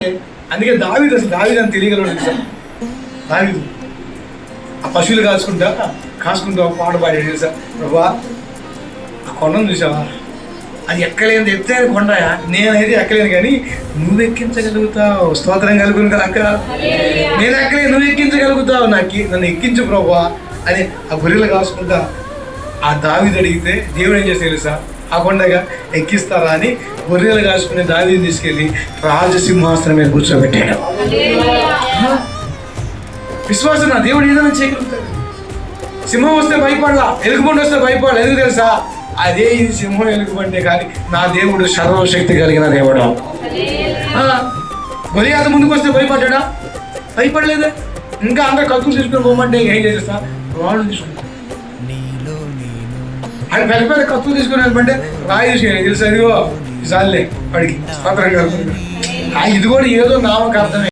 అందుకే దావీదు అని తెలియగలడు తెలుసా. దావీదు ఆ పశువులు కాసుకుంటూ పాట పాడాడు తెలుసా. ప్రభా ఆ కొండను చూసావా, అది ఎక్కలేని ఎత్తైన కొండయా, నేనైతే ఎక్కలేను కానీ నువ్వు ఎక్కించగలుగుతావు. స్తోత్రం కలుగును కదా అక్క. నేను ఎక్కలే, నువ్వు ఎక్కించగలుగుతావు, నన్ను ఎక్కించు ప్రభా అని ఆ గొర్రెలు కాసుకుంటా ఆ దావీదు అడిగితే దేవుడు ఏం చేస్తే తెలుసా, ఆ కొండగా ఎక్కిస్తారా అని గొర్రెలు కాసుకునే దావీదుని తీసుకెళ్ళి రాజసింహాసనం మీద కూర్చోబెట్టాడు. విశ్వాసం నా దేవుడు ఏదైనా చేయగలుగుతాడు. సింహం వస్తే భయపడలా, ఎలుగుబంటి వస్తే భయపడాలి. ఎందుకు తెలుసా, అదే ఇది సింహం ఎలుగుబంటే కానీ నా దేవుడు సర్వశక్తి కలిగిన దేవుడు. గొలియాతు ముందుకు వస్తే భయపడ్డా, భయపడలేదే. ఇంకా అందరు కత్తులు తీసుకుని పోమంటే ఏం చేస్తా, రాళ్ళు తీసుకుంటా. ఆయన పెద్ద పెద్ద కత్తులు తీసుకుని వెళ్ళమంటే రాయి తీసుకుని తెలుసా, ఇదిగో చాలే వాడికి స్వాతంత్రం. ఇది కూడా ఏదో నామకార్థమే.